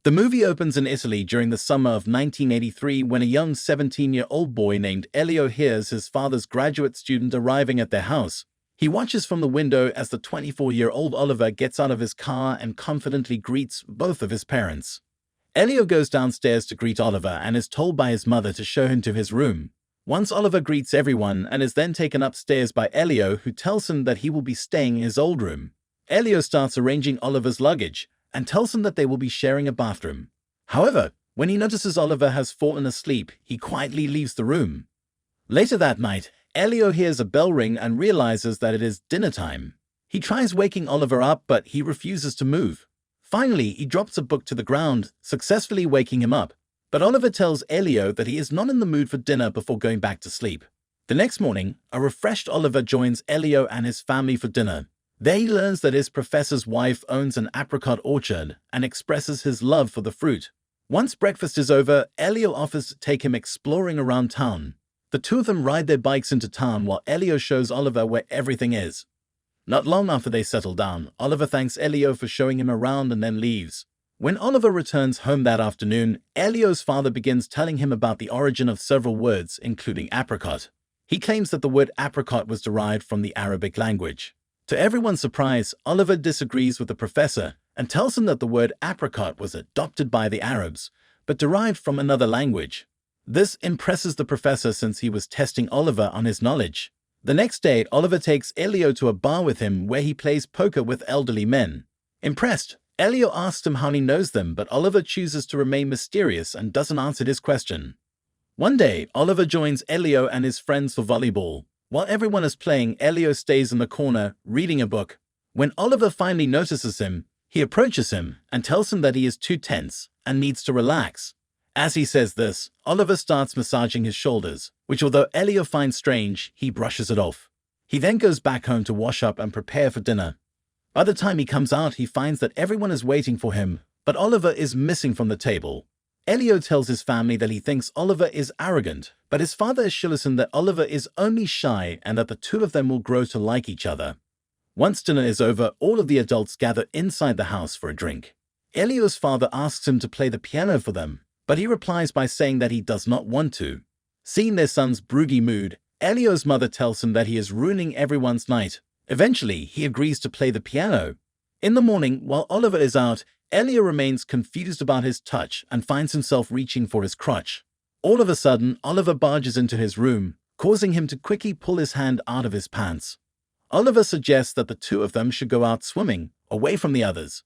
The movie opens in Italy during the summer of 1983 when a young 17-year-old boy named Elio hears his father's graduate student arriving at their house. He watches from the window as the 24-year-old Oliver gets out of his car and confidently greets both of his parents. Elio goes downstairs to greet Oliver and is told by his mother to show him to his room. Once Oliver greets everyone and is then taken upstairs by Elio, who tells him that he will be staying in his old room. Elio starts arranging Oliver's luggage and tells him that they will be sharing a bathroom. However, when he notices Oliver has fallen asleep, he quietly leaves the room. Later that night, Elio hears a bell ring and realizes that it is dinner time. He tries waking Oliver up, but he refuses to move. Finally, he drops a book to the ground, successfully waking him up. But Oliver tells Elio that he is not in the mood for dinner before going back to sleep. The next morning, a refreshed Oliver joins Elio and his family for dinner. There he learns that his professor's wife owns an apricot orchard and expresses his love for the fruit. Once breakfast is over, Elio offers to take him exploring around town. The two of them ride their bikes into town while Elio shows Oliver where everything is. Not long after they settle down, Oliver thanks Elio for showing him around and then leaves. When Oliver returns home that afternoon, Elio's father begins telling him about the origin of several words, including apricot. He claims that the word apricot was derived from the Arabic language. To everyone's surprise, Oliver disagrees with the professor and tells him that the word apricot was adopted by the Arabs, but derived from another language. This impresses the professor since he was testing Oliver on his knowledge. The next day, Oliver takes Elio to a bar with him where he plays poker with elderly men. Impressed, Elio asks him how he knows them, but Oliver chooses to remain mysterious and doesn't answer his question. One day, Oliver joins Elio and his friends for volleyball. While everyone is playing, Elio stays in the corner, reading a book. When Oliver finally notices him, he approaches him and tells him that he is too tense and needs to relax. As he says this, Oliver starts massaging his shoulders, which although Elio finds strange, he brushes it off. He then goes back home to wash up and prepare for dinner. By the time he comes out, he finds that everyone is waiting for him, but Oliver is missing from the table. Elio tells his family that he thinks Oliver is arrogant, but his father assures him that Oliver is only shy and that the two of them will grow to like each other. Once dinner is over, all of the adults gather inside the house for a drink. Elio's father asks him to play the piano for them, but he replies by saying that he does not want to. Seeing their son's broody mood, Elio's mother tells him that he is ruining everyone's night. Eventually, he agrees to play the piano. In the morning, while Oliver is out, Elio remains confused about his touch and finds himself reaching for his crutch. All of a sudden, Oliver barges into his room, causing him to quickly pull his hand out of his pants. Oliver suggests that the two of them should go out swimming, away from the others.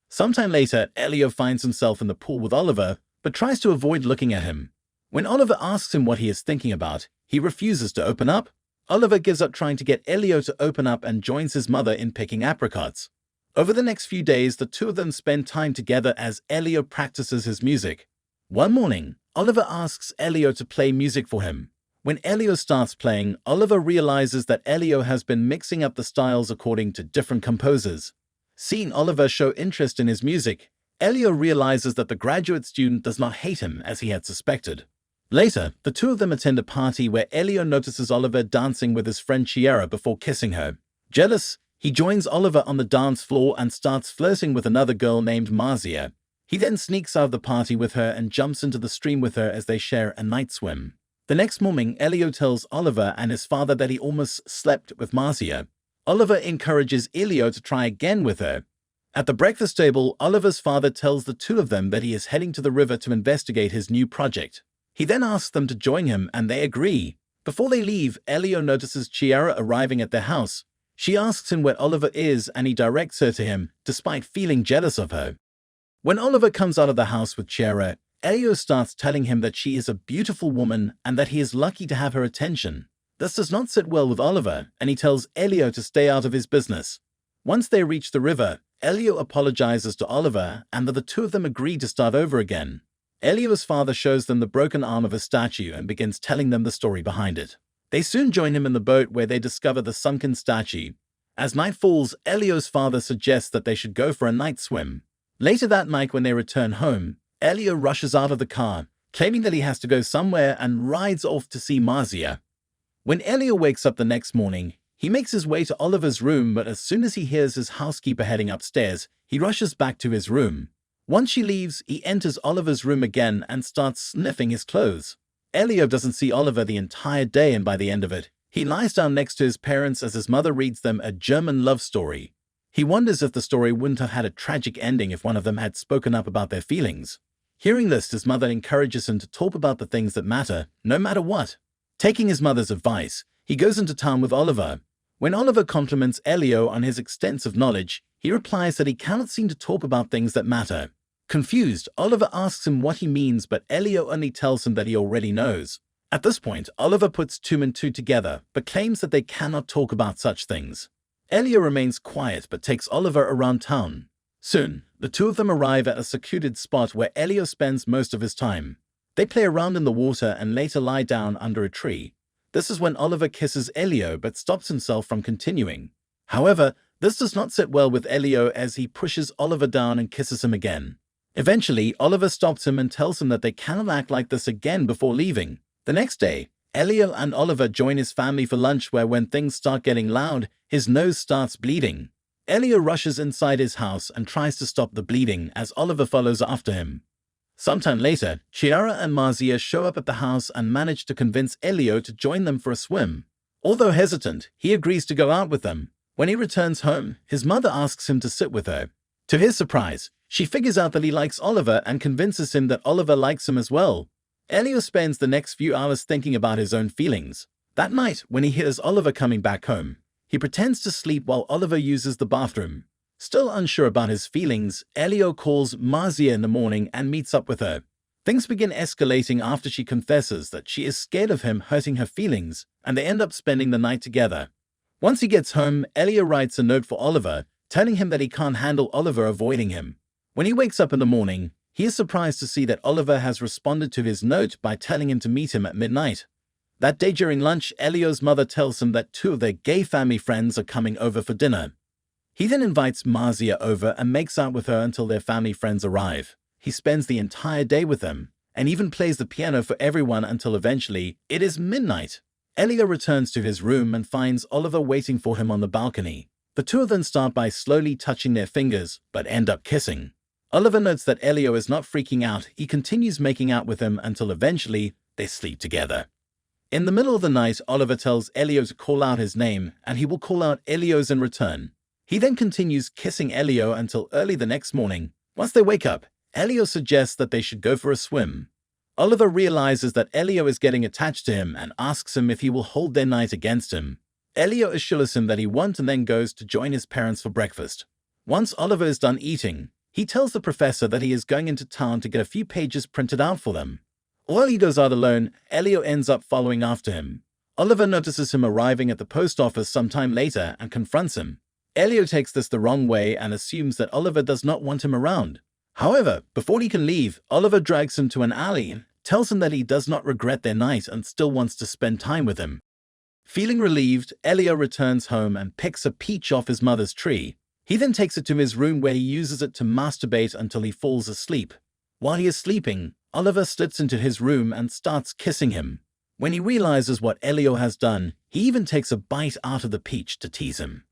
Sometime later, Elio finds himself in the pool with Oliver, but tries to avoid looking at him. When Oliver asks him what he is thinking about, he refuses to open up. Oliver gives up trying to get Elio to open up and joins his mother in picking apricots. Over the next few days, the two of them spend time together as Elio practices his music. One morning, Oliver asks Elio to play music for him. When Elio starts playing, Oliver realizes that Elio has been mixing up the styles according to different composers. Seeing Oliver show interest in his music, Elio realizes that the graduate student does not hate him as he had suspected. Later, the two of them attend a party where Elio notices Oliver dancing with his friend Chiara before kissing her. Jealous, he joins Oliver on the dance floor and starts flirting with another girl named Marzia. He then sneaks out of the party with her and jumps into the stream with her as they share a night swim. The next morning, Elio tells Oliver and his father that he almost slept with Marzia. Oliver encourages Elio to try again with her. At the breakfast table, Oliver's father tells the two of them that he is heading to the river to investigate his new project. He then asks them to join him and they agree. Before they leave, Elio notices Chiara arriving at their house. She asks him where Oliver is and he directs her to him, despite feeling jealous of her. When Oliver comes out of the house with Chiara, Elio starts telling him that she is a beautiful woman and that he is lucky to have her attention. This does not sit well with Oliver, and he tells Elio to stay out of his business. Once they reach the river, Elio apologizes to Oliver and the two of them agree to start over again. Elio's father shows them the broken arm of a statue and begins telling them the story behind it. They soon join him in the boat where they discover the sunken statue. As night falls, Elio's father suggests that they should go for a night swim. Later that night when they return home, Elio rushes out of the car, claiming that he has to go somewhere and rides off to see Marzia. When Elio wakes up the next morning, he makes his way to Oliver's room, but as soon as he hears his housekeeper heading upstairs, he rushes back to his room. Once she leaves, he enters Oliver's room again and starts sniffing his clothes. Elio doesn't see Oliver the entire day, and by the end of it, he lies down next to his parents as his mother reads them a German love story. He wonders if the story wouldn't have had a tragic ending if one of them had spoken up about their feelings. Hearing this, his mother encourages him to talk about the things that matter, no matter what. Taking his mother's advice, he goes into town with Oliver. When Oliver compliments Elio on his extensive knowledge, he replies that he cannot seem to talk about things that matter. Confused, Oliver asks him what he means, but Elio only tells him that he already knows. At this point, Oliver puts two and two together, but claims that they cannot talk about such things. Elio remains quiet but takes Oliver around town. Soon, the two of them arrive at a secluded spot where Elio spends most of his time. They play around in the water and later lie down under a tree. This is when Oliver kisses Elio but stops himself from continuing. However, this does not sit well with Elio as he pushes Oliver down and kisses him again. Eventually, Oliver stops him and tells him that they cannot act like this again before leaving. The next day, Elio and Oliver join his family for lunch, where when things start getting loud, his nose starts bleeding. Elio rushes inside his house and tries to stop the bleeding as Oliver follows after him. Sometime later, Chiara and Marzia show up at the house and manage to convince Elio to join them for a swim. Although hesitant, he agrees to go out with them. When he returns home, his mother asks him to sit with her. To his surprise, she figures out that he likes Oliver and convinces him that Oliver likes him as well. Elio spends the next few hours thinking about his own feelings. That night, when he hears Oliver coming back home, he pretends to sleep while Oliver uses the bathroom. Still unsure about his feelings, Elio calls Marzia in the morning and meets up with her. Things begin escalating after she confesses that she is scared of him hurting her feelings, and they end up spending the night together. Once he gets home, Elio writes a note for Oliver, telling him that he can't handle Oliver avoiding him. When he wakes up in the morning, he is surprised to see that Oliver has responded to his note by telling him to meet him at midnight. That day during lunch, Elio's mother tells him that two of their gay family friends are coming over for dinner. He then invites Marzia over and makes out with her until their family friends arrive. He spends the entire day with them, and even plays the piano for everyone until eventually it is midnight. Elio returns to his room and finds Oliver waiting for him on the balcony. The two of them start by slowly touching their fingers, but end up kissing. Oliver notes that Elio is not freaking out. He continues making out with him until eventually they sleep together. In the middle of the night, Oliver tells Elio to call out his name, and he will call out Elio's in return. He then continues kissing Elio until early the next morning. Once they wake up, Elio suggests that they should go for a swim. Oliver realizes that Elio is getting attached to him and asks him if he will hold their night against him. Elio assures him that he won't and then goes to join his parents for breakfast. Once Oliver is done eating, he tells the professor that he is going into town to get a few pages printed out for them. While he goes out alone, Elio ends up following after him. Oliver notices him arriving at the post office sometime later and confronts him. Elio takes this the wrong way and assumes that Oliver does not want him around. However, before he can leave, Oliver drags him to an alley and tells him that he does not regret their night and still wants to spend time with him. Feeling relieved, Elio returns home and picks a peach off his mother's tree. He then takes it to his room where he uses it to masturbate until he falls asleep. While he is sleeping, Oliver slips into his room and starts kissing him. When he realizes what Elio has done, he even takes a bite out of the peach to tease him.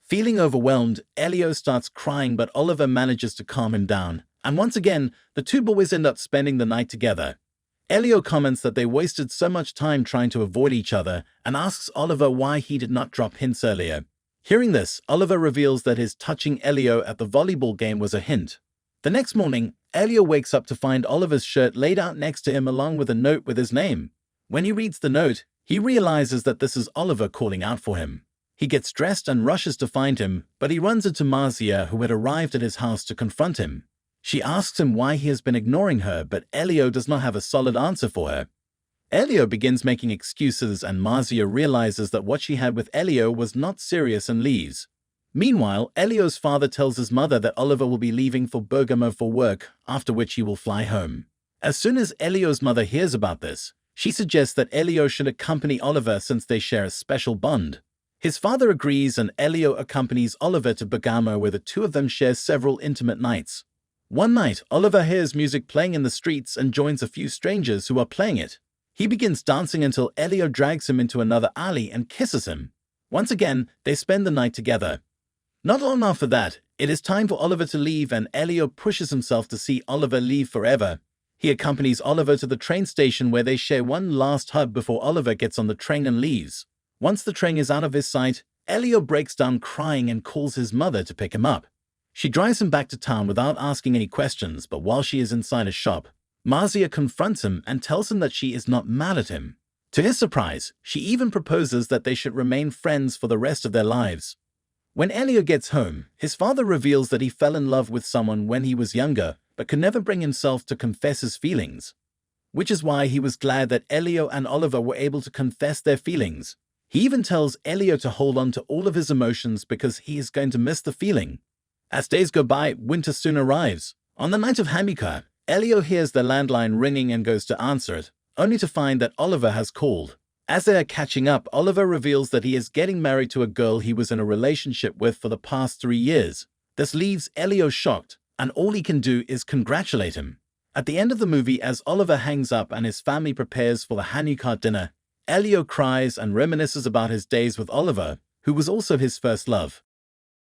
Feeling overwhelmed, Elio starts crying, but Oliver manages to calm him down, and once again, the two boys end up spending the night together. Elio comments that they wasted so much time trying to avoid each other and asks Oliver why he did not drop hints earlier. Hearing this, Oliver reveals that his touching Elio at the volleyball game was a hint. The next morning, Elio wakes up to find Oliver's shirt laid out next to him along with a note with his name. When he reads the note, he realizes that this is Oliver calling out for him. He gets dressed and rushes to find him, but he runs into Marzia, who had arrived at his house to confront him. She asks him why he has been ignoring her, but Elio does not have a solid answer for her. Elio begins making excuses, and Marzia realizes that what she had with Elio was not serious and leaves. Meanwhile, Elio's father tells his mother that Oliver will be leaving for Bergamo for work, after which he will fly home. As soon as Elio's mother hears about this, she suggests that Elio should accompany Oliver since they share a special bond. His father agrees, and Elio accompanies Oliver to Bergamo, where the two of them share several intimate nights. One night, Oliver hears music playing in the streets and joins a few strangers who are playing it. He begins dancing until Elio drags him into another alley and kisses him. Once again, they spend the night together. Not long after that, It is time for Oliver to leave, and Elio pushes himself to see Oliver leave forever. He accompanies Oliver to the train station where they share one last hug before Oliver gets on the train and leaves. Once the train is out of his sight, Elio breaks down crying and calls his mother to pick him up. She drives him back to town without asking any questions, but while she is inside a shop, Marcia confronts him and tells him that she is not mad at him. To his surprise, she even proposes that they should remain friends for the rest of their lives. When Elio gets home, his father reveals that he fell in love with someone when he was younger, but could never bring himself to confess his feelings. Which is why he was glad that Elio and Oliver were able to confess their feelings. He even tells Elio to hold on to all of his emotions because he is going to miss the feeling. As days go by, winter soon arrives. On the night of Hanukkah, Elio hears the landline ringing and goes to answer it, only to find that Oliver has called. As they are catching up, Oliver reveals that he is getting married to a girl he was in a relationship with for the past 3 years. This leaves Elio shocked, and all he can do is congratulate him. At the end of the movie, as Oliver hangs up and his family prepares for the Hanukkah dinner, Elio cries and reminisces about his days with Oliver, who was also his first love.